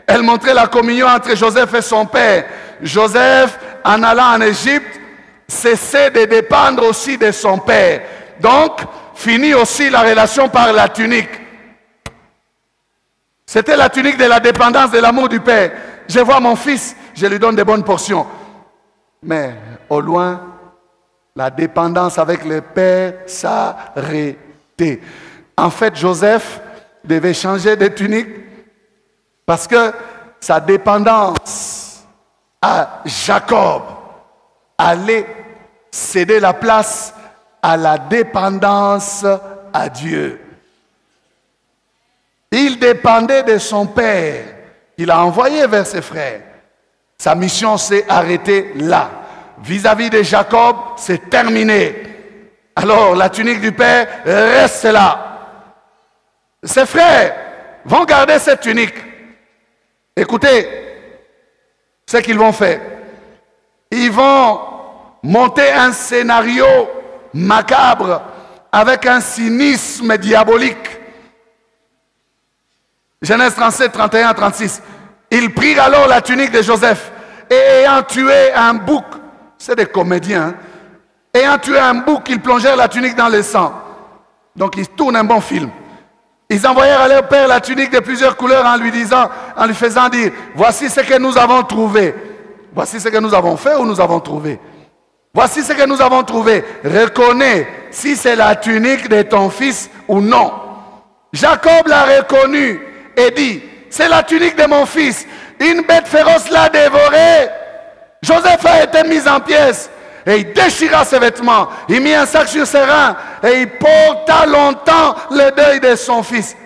Elle montrait la communion entre Joseph et son père. Joseph, en allant en Égypte, cessait de dépendre aussi de son père. Donc, finit aussi la relation par la tunique. C'était la tunique de la dépendance de l'amour du père. Je vois mon fils, je lui donne de bonnes portions. Mais au loin, la dépendance avec le père s'arrêtait. En fait, Joseph devait changer de tunique parce que sa dépendance à Jacob allait céder la place à la dépendance à Dieu. Il dépendait de son père. Il a envoyé vers ses frères. Sa mission s'est arrêtée là. Vis-à-vis de Jacob, c'est terminé. Alors, la tunique du père reste là. Ses frères vont garder cette tunique. Écoutez ce qu'ils vont faire. Ils vont monter un scénario macabre avec un cynisme diabolique. Genèse 37, 31, 36. Ils prirent alors la tunique de Joseph et ayant tué un bouc, c'est des comédiens, hein? Ayant tué un bouc, ils plongèrent la tunique dans le sang. Donc ils tournent un bon film. Ils envoyèrent à leur père la tunique de plusieurs couleurs en lui disant, en lui faisant dire, voici ce que nous avons trouvé. Voici ce que nous avons fait ou nous avons trouvé. Voici ce que nous avons trouvé. Reconnais si c'est la tunique de ton fils ou non. Jacob l'a reconnu et dit, c'est la tunique de mon fils. Une bête féroce l'a dévoré. Joseph a été mis en pièces. Et il déchira ses vêtements. Il mit un sac sur ses reins. Et il porta longtemps le deuil de son fils.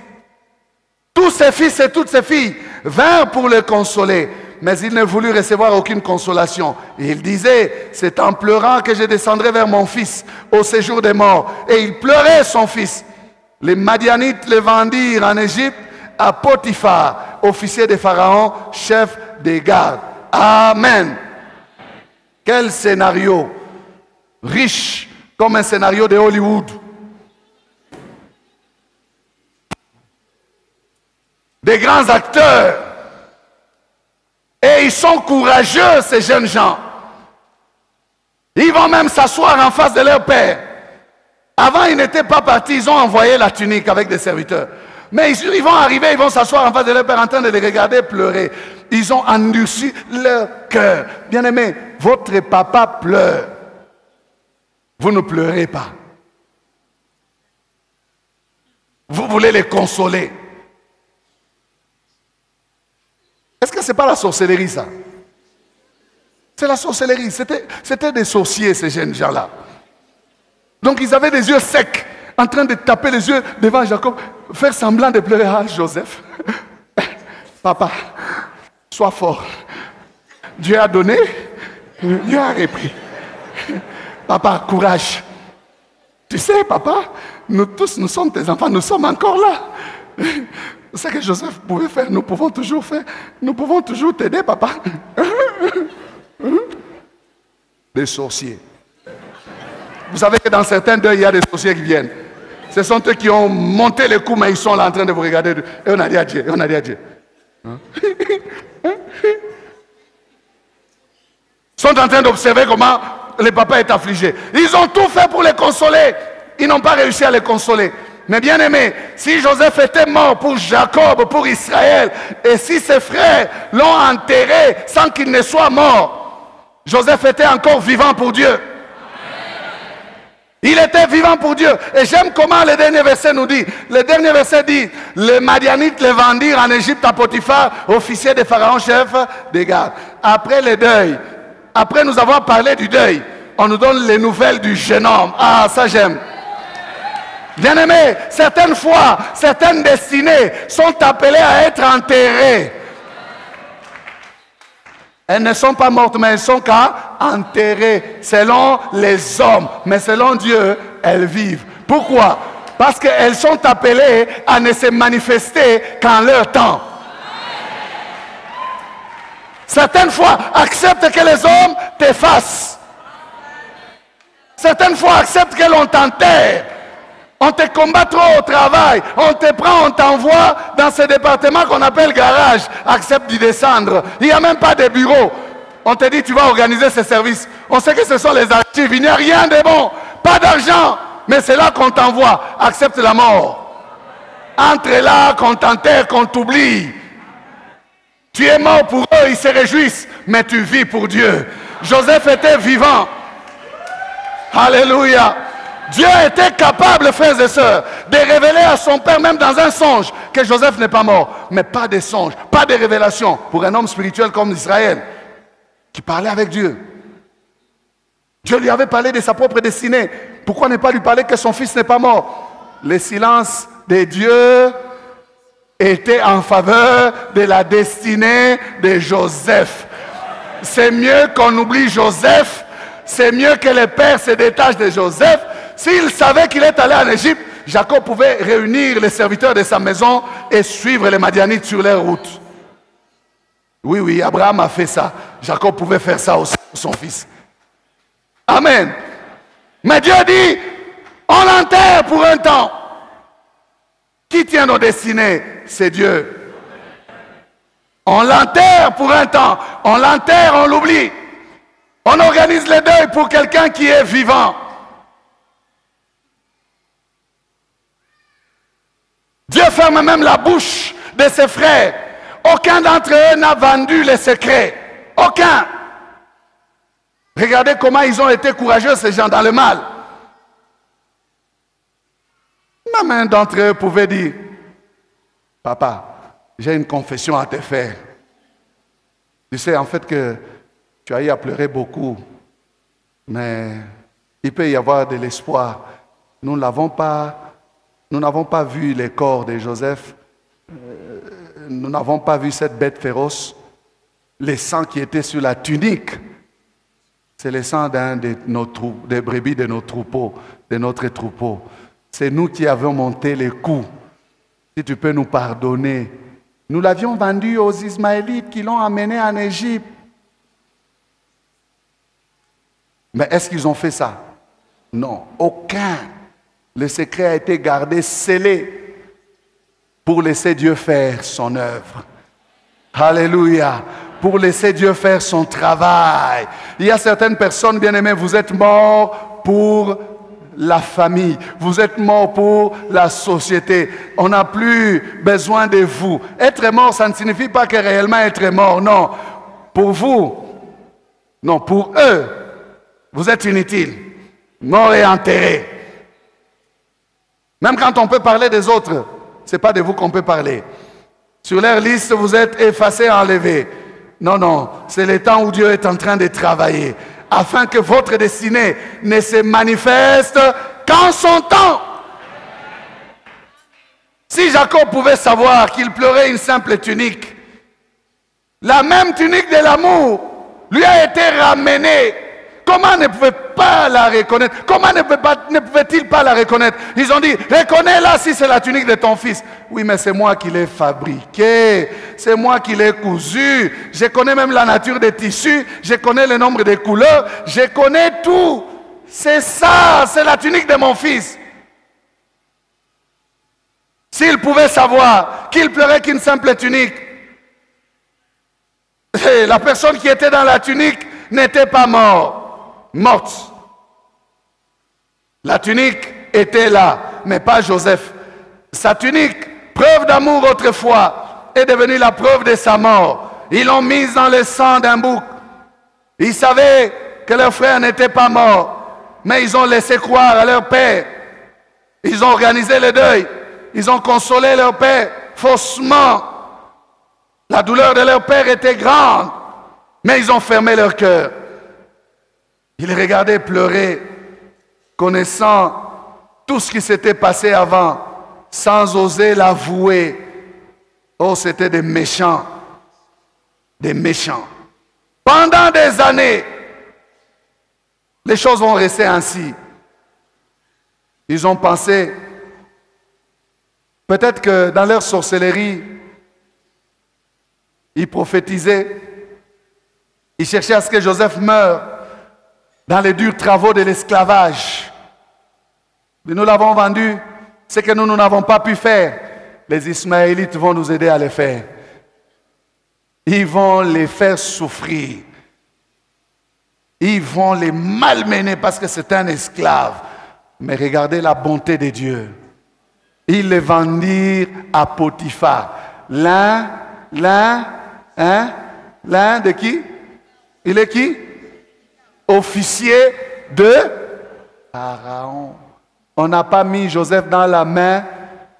Tous ses fils et toutes ses filles vinrent pour le consoler. Mais il ne voulut recevoir aucune consolation. Et il disait, c'est en pleurant que je descendrai vers mon fils au séjour des morts. Et il pleurait son fils. Les Madianites le vendirent en Égypte à Potiphar, officier de Pharaon, chef des gardes. Amen. Quel scénario riche comme un scénario de Hollywood. Des grands acteurs. Et ils sont courageux, ces jeunes gens. Ils vont même s'asseoir en face de leur père. Avant, ils n'étaient pas partis, ils ont envoyé la tunique avec des serviteurs. Mais ils vont arriver, ils vont s'asseoir en face de leur père en train de les regarder pleurer. Ils ont endurci leur cœur. Bien-aimé, votre papa pleure. Vous ne pleurez pas. Vous voulez les consoler. Est-ce que ce n'est pas la sorcellerie, ça? C'est la sorcellerie. C'était des sorciers, ces jeunes gens-là. Donc, ils avaient des yeux secs, en train de taper les yeux devant Jacob, faire semblant de pleurer. Ah, Joseph, papa, sois fort. Dieu a donné, Dieu a repris. Papa, courage. Tu sais, papa, nous tous, nous sommes tes enfants, nous sommes encore là. Ce que Joseph pouvait faire, nous pouvons toujours faire. Nous pouvons toujours t'aider, papa. Des sorciers. Vous savez que dans certains deuils, il y a des sorciers qui viennent. Ce sont eux qui ont monté le coup, mais ils sont là en train de vous regarder. Et on a dit à Dieu, on a dit à Dieu. Hein? Ils sont en train d'observer comment le papa est affligé. Ils ont tout fait pour les consoler. Ils n'ont pas réussi à les consoler. Mais bien aimé, si Joseph était mort pour Jacob, pour Israël, et si ses frères l'ont enterré sans qu'il ne soit mort, Joseph était encore vivant pour Dieu. Il était vivant pour Dieu. Et j'aime comment le dernier verset nous dit. Le dernier verset dit, les Madianites le vendirent en Égypte à Potiphar, officier de Pharaon, chef des gardes. Après le deuil, après nous avoir parlé du deuil, on nous donne les nouvelles du jeune homme. Ah, ça j'aime. Bien-aimés, certaines fois, certaines destinées sont appelées à être enterrées. Elles ne sont pas mortes, mais elles sont enterrées selon les hommes. Mais selon Dieu, elles vivent. Pourquoi? Parce qu'elles sont appelées à ne se manifester qu'en leur temps. Certaines fois, accepte que les hommes t'effacent. Certaines fois, accepte que l'on t'enterre. On te combat trop au travail, on te prend, on t'envoie dans ce département qu'on appelle garage. Accepte d'y descendre. Il n'y a même pas de bureau. On te dit tu vas organiser ce service. On sait que ce sont les archives. Il n'y a rien de bon. Pas d'argent. Mais c'est là qu'on t'envoie. Accepte la mort. Entre là, qu'on t'enterre, qu'on t'oublie. Tu es mort pour eux, ils se réjouissent. Mais tu vis pour Dieu. Joseph était vivant. Alléluia. Dieu était capable, frères et sœurs, de révéler à son père, même dans un songe, que Joseph n'est pas mort. Mais pas de songe, pas de révélation pour un homme spirituel comme Israël, qui parlait avec Dieu. Dieu lui avait parlé de sa propre destinée. Pourquoi ne pas lui parler que son fils n'est pas mort? Le silence de Dieu était en faveur de la destinée de Joseph. C'est mieux qu'on oublie Joseph. C'est mieux que le père se détache de Joseph. S'il savait qu'il est allé en Égypte, Jacob pouvait réunir les serviteurs de sa maison et suivre les Madianites sur leur route. Oui, oui, Abraham a fait ça. Jacob pouvait faire ça aussi pour son fils. Amen. Mais Dieu dit, on l'enterre pour un temps. Qui tient nos destinées? C'est Dieu. On l'enterre pour un temps. On l'enterre, on l'oublie. On organise le deuil pour quelqu'un qui est vivant. Dieu ferme même la bouche de ses frères. Aucun d'entre eux n'a vendu les secrets. Aucun. Regardez comment ils ont été courageux, ces gens, dans le mal. Même un d'entre eux pouvait dire, papa, j'ai une confession à te faire. Tu sais, en fait, que tu as eu à pleurer beaucoup, mais il peut y avoir de l'espoir. Nous n'avons pas vu les corps de Joseph. Nous n'avons pas vu cette bête féroce. Le sang qui était sur la tunique, c'est le sang des brebis de nos troupeaux, de notre troupeau. C'est nous qui avons monté les coups. Si tu peux nous pardonner. Nous l'avions vendu aux Ismaélites qui l'ont amené en Égypte. Mais est-ce qu'ils ont fait ça? Non, aucun. Le secret a été gardé, scellé, pour laisser Dieu faire son œuvre. Alléluia. Pour laisser Dieu faire son travail. Il y a certaines personnes, bien-aimées, vous êtes morts pour la famille. Vous êtes morts pour la société. On n'a plus besoin de vous. Être mort, ça ne signifie pas que réellement être mort. Non. Pour vous, non, pour eux, vous êtes inutiles. Mort et enterrés. Même quand on peut parler des autres, ce n'est pas de vous qu'on peut parler. Sur leur liste, vous êtes effacés, enlevés. Non, non, c'est le temps où Dieu est en train de travailler, afin que votre destinée ne se manifeste qu'en son temps. Si Jacob pouvait savoir qu'il pleurait une simple tunique, la même tunique de l'amour lui a été ramenée. Comment ne pouvait pas la reconnaître? Comment ne pouvait-il pas la reconnaître? Ils ont dit, reconnais-la si c'est la tunique de ton fils. Oui, mais c'est moi qui l'ai fabriquée. C'est moi qui l'ai cousue. Je connais même la nature des tissus. Je connais le nombre de couleurs. Je connais tout. C'est ça, c'est la tunique de mon fils. S'il pouvait savoir qu'il pleurait qu'une simple tunique, la personne qui était dans la tunique n'était pas morte. La tunique était là, mais pas Joseph. Sa tunique, preuve d'amour autrefois, est devenue la preuve de sa mort. Ils l'ont mise dans le sang d'un bouc. Ils savaient que leur frère n'était pas mort, mais ils ont laissé croire à leur père. Ils ont organisé le deuil. Ils ont consolé leur père faussement. La douleur de leur père était grande, mais ils ont fermé leur cœur. Ils regardaient pleurer, connaissant tout ce qui s'était passé avant, sans oser l'avouer. Oh, c'était des méchants. Des méchants. Pendant des années, les choses vont rester ainsi. Ils ont pensé, peut-être que dans leur sorcellerie, ils prophétisaient, ils cherchaient à ce que Joseph meure dans les durs travaux de l'esclavage. Mais nous l'avons vendu, ce que nous n'avons pas pu faire, les Ismaélites vont nous aider à le faire. Ils vont les faire souffrir. Ils vont les malmener parce que c'est un esclave. Mais regardez la bonté de Dieu. Ils les vendirent à Potiphar. L'un de qui? Il est qui? Officier de Pharaon. On n'a pas mis Joseph dans la main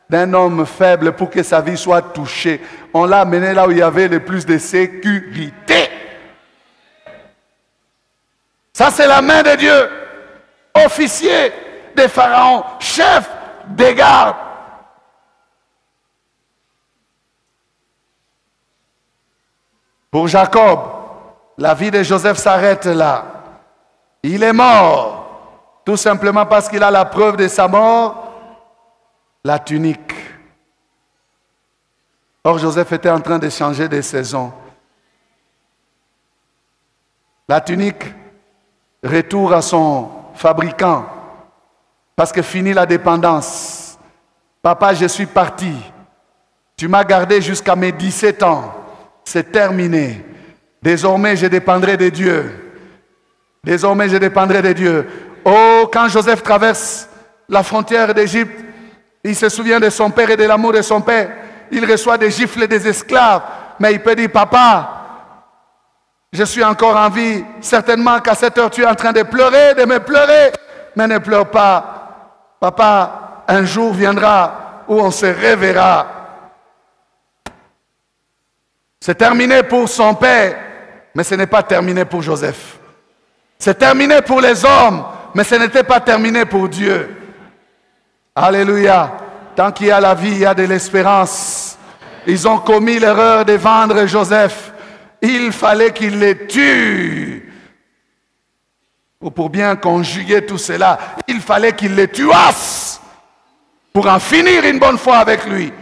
d'un homme faible pour que sa vie soit touchée. On l'a amené là où il y avait le plus de sécurité. Ça, c'est la main de Dieu. Officier de Pharaon, chef des gardes. Pour Jacob, la vie de Joseph s'arrête là. Il est mort, tout simplement parce qu'il a la preuve de sa mort, la tunique. Or, Joseph était en train de changer de saison. La tunique, retour à son fabricant, parce que fini la dépendance. Papa, je suis parti. Tu m'as gardé jusqu'à mes 17 ans. C'est terminé. Désormais, je dépendrai de Dieu. Désormais, je dépendrai de Dieu. Oh, quand Joseph traverse la frontière d'Égypte, il se souvient de son père et de l'amour de son père. Il reçoit des gifles des esclaves. Mais il peut dire, papa, je suis encore en vie. Certainement qu'à cette heure, tu es en train de pleurer, de me pleurer. Mais ne pleure pas. Papa, un jour viendra où on se reverra. C'est terminé pour son père, mais ce n'est pas terminé pour Joseph. C'est terminé pour les hommes, mais ce n'était pas terminé pour Dieu. Alléluia. Tant qu'il y a la vie, il y a de l'espérance. Ils ont commis l'erreur de vendre Joseph. Il fallait qu'ils les tuent. Pour bien conjuguer tout cela, il fallait qu'ils les tuassent pour en finir une bonne fois avec lui.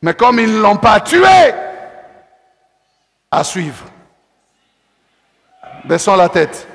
Mais comme ils ne l'ont pas tué, à suivre. Baissons la tête.